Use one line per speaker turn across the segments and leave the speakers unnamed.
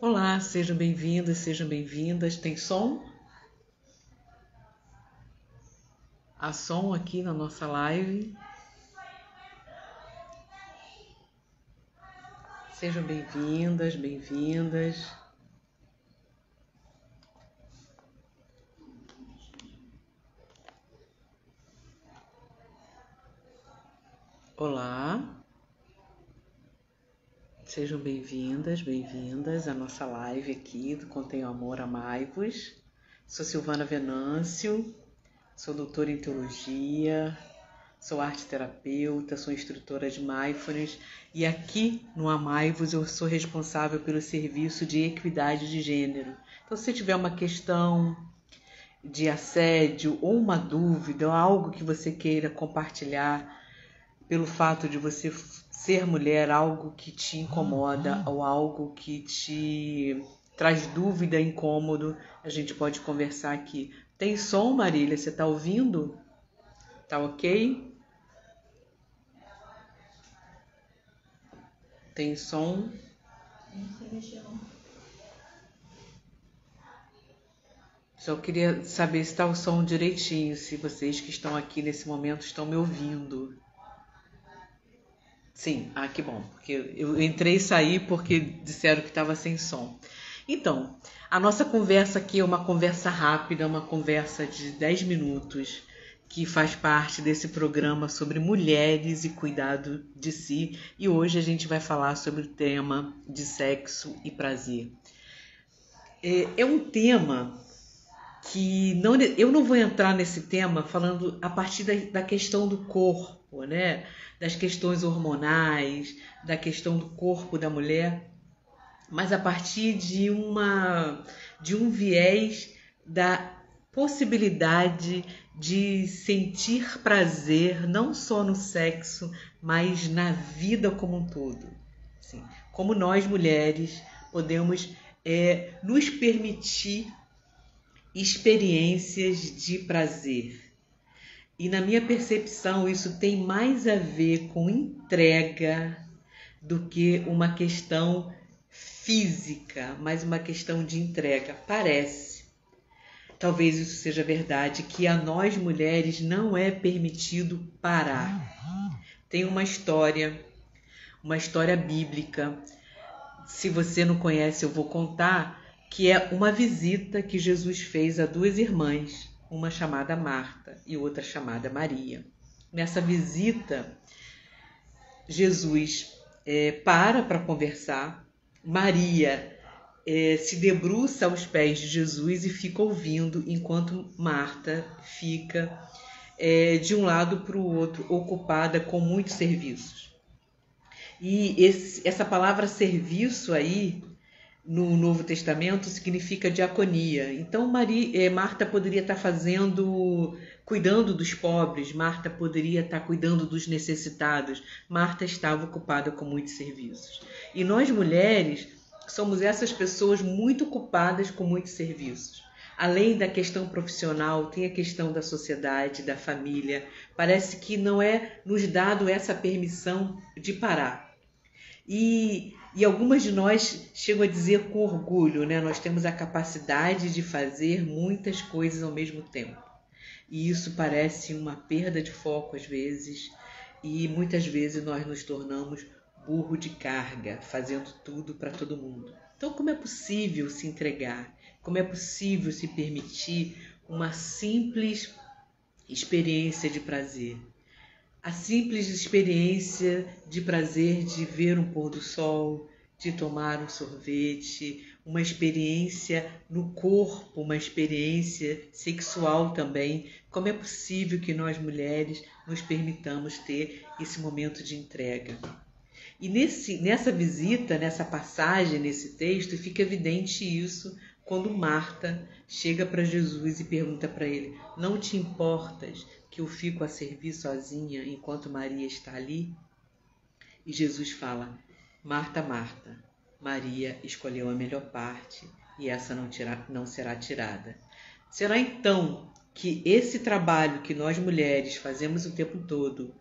Olá, sejam bem-vindos, sejam bem-vindas. Tem som? Há som aqui na nossa live. Sejam bem-vindas, bem-vindas. Olá, sejam bem-vindas, bem-vindas à nossa live aqui do Contenho Amor, Amai-vos. Sou Silvana Venâncio, sou doutora em teologia, sou arte-terapeuta, sou instrutora de mindfulness e aqui no Amai-vos eu sou responsável pelo serviço de equidade de gênero. Então, se tiver uma questão de assédio ou uma dúvida ou algo que você queira compartilhar pelo fato de você ser mulher, algo que te incomoda ou algo que te traz dúvida, incômodo, a gente pode conversar aqui. Tem som, Marília? Você está ouvindo? Tá ok? Tem som? Só queria saber se está o som direitinho, se vocês que estão aqui nesse momento estão me ouvindo. Sim, que bom, porque eu entrei e saí porque disseram que estava sem som. Então, a nossa conversa aqui é uma conversa rápida, uma conversa de 10 minutos, que faz parte desse programa sobre mulheres e cuidado de si. E hoje a gente vai falar sobre o tema de sexo e prazer. É um tema que eu não vou entrar nesse tema falando a partir da questão do corpo, né? Das questões hormonais, da questão do corpo da mulher, mas a partir de um viés da possibilidade de sentir prazer não só no sexo, mas na vida como um todo. Assim, como nós mulheres podemos nos permitir experiências de prazer. E na minha percepção, isso tem mais a ver com entrega do que uma questão física, mas uma questão de entrega. Parece, talvez isso seja verdade, que a nós mulheres não é permitido parar. Tem uma história bíblica. Se você não conhece, eu vou contar, que é uma visita que Jesus fez a duas irmãs, uma chamada Marta e outra chamada Maria. Nessa visita, Jesus para conversar. Maria se debruça aos pés de Jesus e fica ouvindo, enquanto Marta fica de um lado para o outro, ocupada com muitos serviços. E essa palavra serviço aí, no Novo Testamento, significa diaconia. Então Marta poderia estar cuidando dos pobres, Marta poderia estar cuidando dos necessitados, Marta estava ocupada com muitos serviços. E nós mulheres somos essas pessoas muito ocupadas com muitos serviços. Além da questão profissional, tem a questão da sociedade, da família. Parece que não é nos dado essa permissão de parar. E algumas de nós chegam a dizer com orgulho, né? Nós temos a capacidade de fazer muitas coisas ao mesmo tempo. E isso parece uma perda de foco às vezes, e muitas vezes nós nos tornamos burro de carga, fazendo tudo para todo mundo. Então, como é possível se entregar? Como é possível se permitir uma simples experiência de prazer? A simples experiência de prazer de ver um pôr do sol, de tomar um sorvete, uma experiência no corpo, uma experiência sexual também. Como é possível que nós mulheres nos permitamos ter esse momento de entrega? E nessa visita, nessa passagem, nesse texto, fica evidente isso quando Marta chega para Jesus e pergunta para ele: não te importas que eu fico a servir sozinha enquanto Maria está ali? E Jesus fala: Marta, Marta, Maria escolheu a melhor parte e essa não será tirada. Será então que esse trabalho que nós mulheres fazemos o tempo todo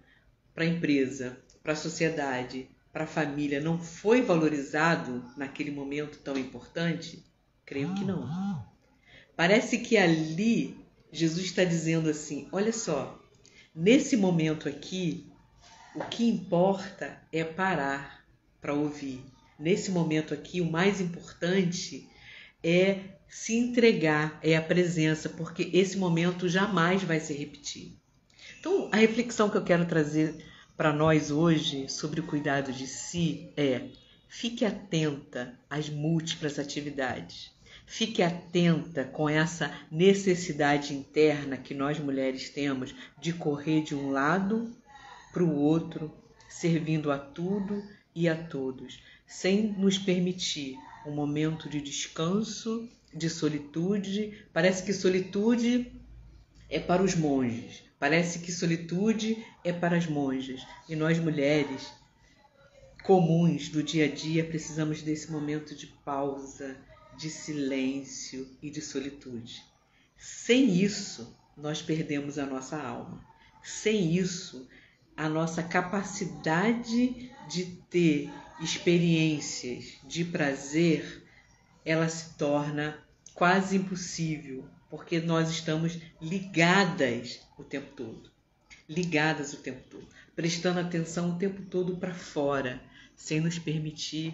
para a empresa, para a sociedade, para a família não foi valorizado naquele momento tão importante? Creio que não. Parece que ali Jesus está dizendo assim: olha só, nesse momento aqui, o que importa é parar para ouvir. Nesse momento aqui, o mais importante é se entregar, é a presença, porque esse momento jamais vai se repetir. Então, a reflexão que eu quero trazer para nós hoje sobre o cuidado de si é: fique atenta às múltiplas atividades. Fique atenta com essa necessidade interna que nós mulheres temos de correr de um lado para o outro, servindo a tudo e a todos, sem nos permitir um momento de descanso, de solitude. Parece que solitude é para os monges, parece que solitude é para as monjas. E nós mulheres comuns do dia a dia precisamos desse momento de pausa, de silêncio e de solitude. Sem isso, nós perdemos a nossa alma. Sem isso, a nossa capacidade de ter experiências de prazer, ela se torna quase impossível, porque nós estamos ligadas o tempo todo, prestando atenção o tempo todo para fora, sem nos permitir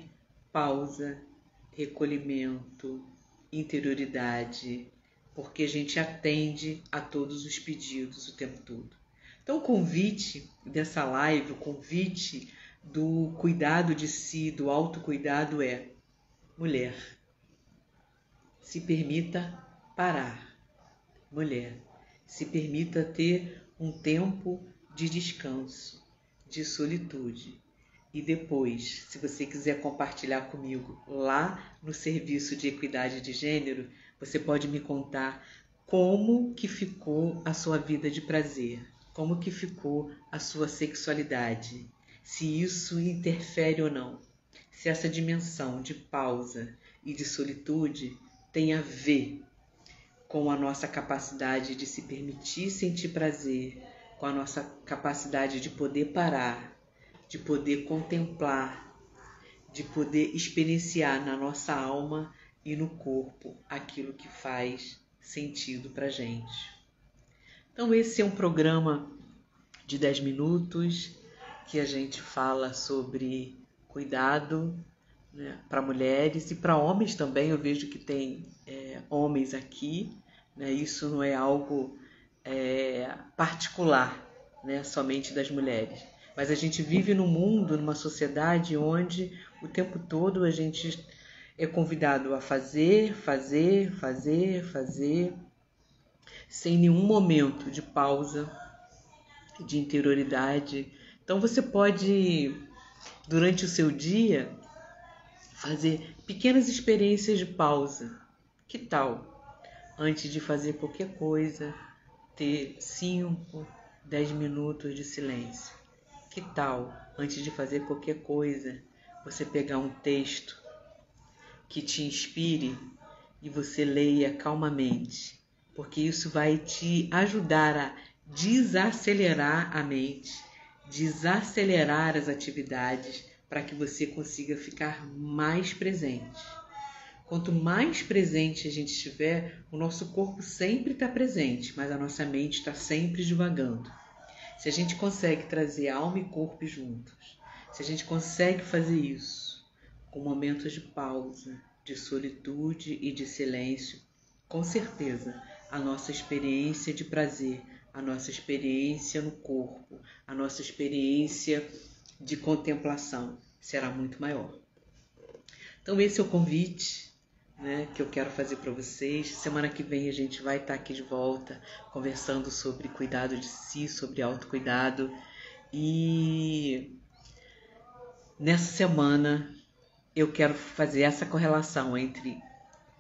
pausa, recolhimento, interioridade, porque a gente atende a todos os pedidos o tempo todo. Então, o convite dessa live, o convite do cuidado de si, do autocuidado é: mulher, se permita parar. Mulher, se permita ter um tempo de descanso, de solitude. E depois, se você quiser compartilhar comigo lá no Serviço de Equidade de Gênero, você pode me contar como que ficou a sua vida de prazer, como que ficou a sua sexualidade, se isso interfere ou não, se essa dimensão de pausa e de solitude tem a ver com a nossa capacidade de se permitir sentir prazer, com a nossa capacidade de poder parar, de poder contemplar, de poder experienciar na nossa alma e no corpo aquilo que faz sentido para a gente. Então esse é um programa de 10 minutos que a gente fala sobre cuidado, né, para mulheres e para homens também. Eu vejo que tem homens aqui, né? Isso não é algo particular, né, somente das mulheres. Mas a gente vive num mundo, numa sociedade onde o tempo todo a gente é convidado a fazer, sem nenhum momento de pausa, de interioridade. Então você pode, durante o seu dia, fazer pequenas experiências de pausa. Que tal, antes de fazer qualquer coisa, ter 5, 10 minutos de silêncio? Que tal, antes de fazer qualquer coisa, você pegar um texto que te inspire e você leia calmamente? Porque isso vai te ajudar a desacelerar a mente, desacelerar as atividades, para que você consiga ficar mais presente. Quanto mais presente a gente estiver, o nosso corpo sempre está presente, mas a nossa mente está sempre divagando. Se a gente consegue trazer alma e corpo juntos, se a gente consegue fazer isso com momentos de pausa, de solitude e de silêncio, com certeza a nossa experiência de prazer, a nossa experiência no corpo, a nossa experiência de contemplação será muito maior. Então esse é o convite, né, que eu quero fazer para vocês. Semana que vem a gente vai estar aqui de volta conversando sobre cuidado de si, sobre autocuidado. E nessa semana eu quero fazer essa correlação entre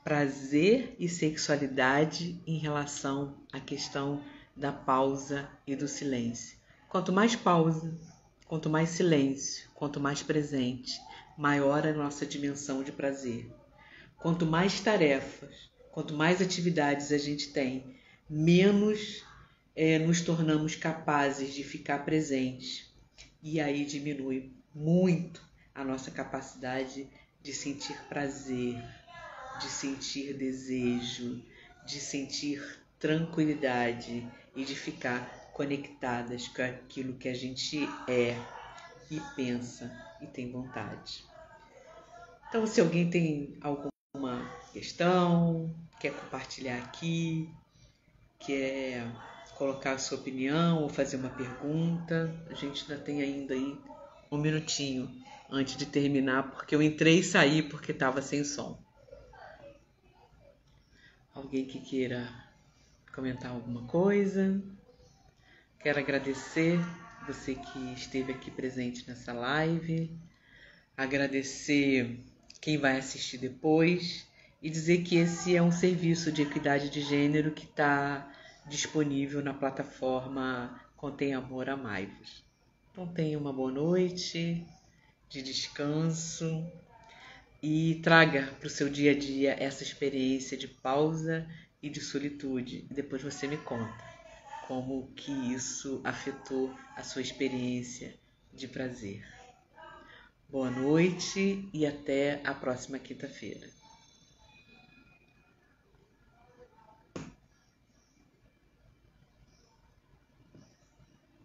prazer e sexualidade em relação à questão da pausa e do silêncio. Quanto mais pausa, quanto mais silêncio, quanto mais presente, maior a nossa dimensão de prazer. Quanto mais tarefas, quanto mais atividades a gente tem, menos nos tornamos capazes de ficar presentes. E aí diminui muito a nossa capacidade de sentir prazer, de sentir desejo, de sentir tranquilidade e de ficar conectadas com aquilo que a gente é e pensa e tem vontade. Então, se alguém tem alguma questão, quer compartilhar aqui, quer colocar a sua opinião ou fazer uma pergunta, a gente ainda tem aí um minutinho antes de terminar, porque eu entrei e saí porque estava sem som. Alguém que queira comentar alguma coisa? Quero agradecer você que esteve aqui presente nessa live, agradecer quem vai assistir depois e dizer que esse é um serviço de equidade de gênero que está disponível na plataforma Contém Amor Amai-vos. Então tenha uma boa noite de descanso e traga para o seu dia a dia essa experiência de pausa e de solitude. E depois você me conta como que isso afetou a sua experiência de prazer. Boa noite e até a próxima quinta-feira.